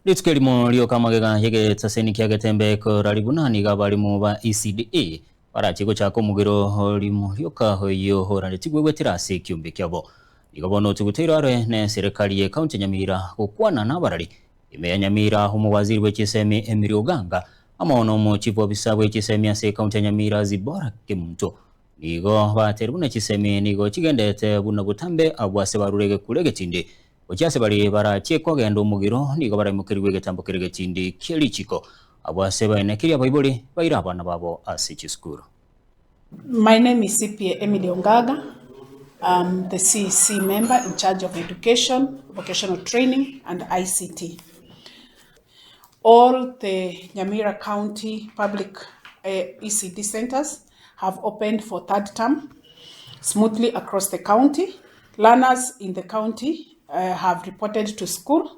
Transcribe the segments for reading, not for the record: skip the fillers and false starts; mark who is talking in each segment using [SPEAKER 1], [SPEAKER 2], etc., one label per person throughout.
[SPEAKER 1] Litsuke limo lyokamagega yege tsaseni kia getembe ko ralibunani ga balimu ba ECDA para chigo chako mugiro limo lyoka hoyo hora letigwe wetirasi kyumbe kyabo igabono tugutira ne serikali ye kaunti Nyamira kokwana nabarali ime Nyamira humu waziri w'ekisemi Emily Oganga amaono mu chifu ofisa w'ekisemi ase kaunti Nyamira Zibora Kimunto nigo baterubuna kisemi nigo kigendete buna butambe abwase barurege kulege tinde Ochiase bali bara chieko gendo mugiro nigo bara mukiriwe getambo kirege tindi kielichiko abwase baine kiria baiboli baira abana babo ase chiskuru.
[SPEAKER 2] My name is CPA Emily Ongaga. I'm the CEC member in charge of education, vocational training and ICT. All the Nyamira County public ECD centers have opened for third term smoothly across the county. Learners in the county have reported to school.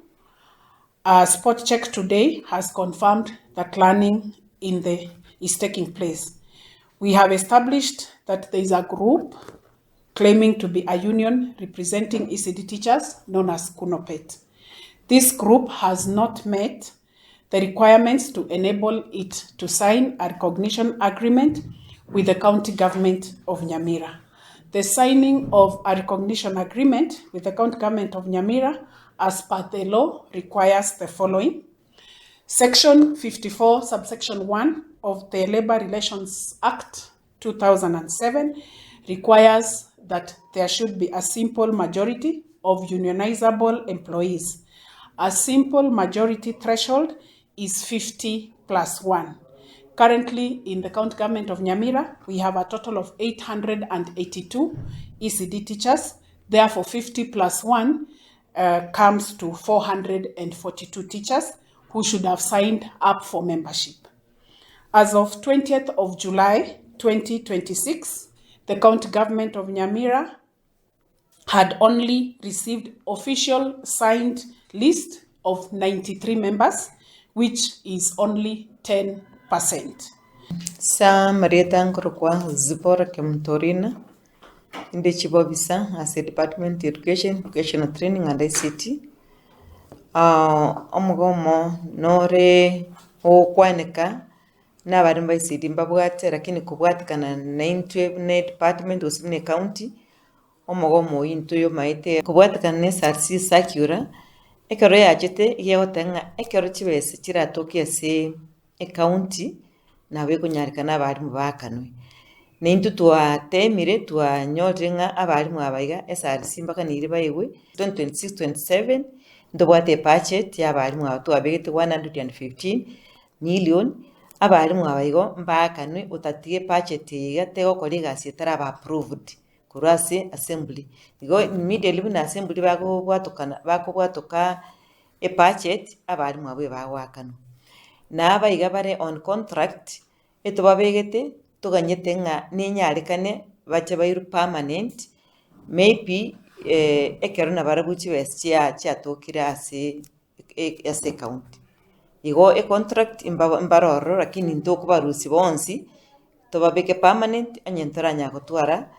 [SPEAKER 2] Spot check today has confirmed that learning is taking place. We have established that there is a group claiming to be a union representing ECD teachers known as KUNOPET. This group has not met the requirements to enable it to sign a recognition agreement with the county government of Nyamira. The signing of a recognition agreement with the county government of Nyamira as per the law requires the following. Section 54, subsection 1 of the Labor Relations Act 2007 requires that there should be a simple majority of unionizable employees. A simple majority threshold is 50 plus 1. Currently, in the county government of Nyamira, we have a total of 882 ECD teachers. Therefore, 50 plus 1 comes to 442 teachers who should have signed up for membership. As of 20th of July 2026, the county government of Nyamira had only received official signed list of 93 members, which is only 10%.
[SPEAKER 3] Sa Marieta Nkurukwa Zibora Kimuntorina, in the Chief Officer as a Department of Education, Vocational Training and ICT. Omugomo nore okwaneka n'abari mu ICT mbabwate lakini kubwatikana na intwe ne department osibine county omugomo into yo maite kubwatikana ne SRC Sakura ekero yachete yeotenga ekero chibese kiratokia se county nawe kunyarikana abari mu bakanwe Nintu twatemire twanyorenga abarimu abaiga SRC mbaka niri baiwe 2026-27 ndobwate budget y'abarimu twabegete 115 million abarimu abaigo mbakanwe utatige budget yatego koliga sitara ba approved kurase assembly igo immediately na assembly bakobwatoka e budget abarimu abwe bawakano na abaiga bare on contract etobabegete tuganyete nga ninyarekane bache bairu permanent maybe ekero na barabuchi bestia tokira ase county igo e contract imbaroro lakini ndoko barusi bonsi tobabeke permanent anyentora nyako twara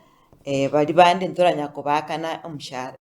[SPEAKER 3] bali bande ntora nyako bakana umushara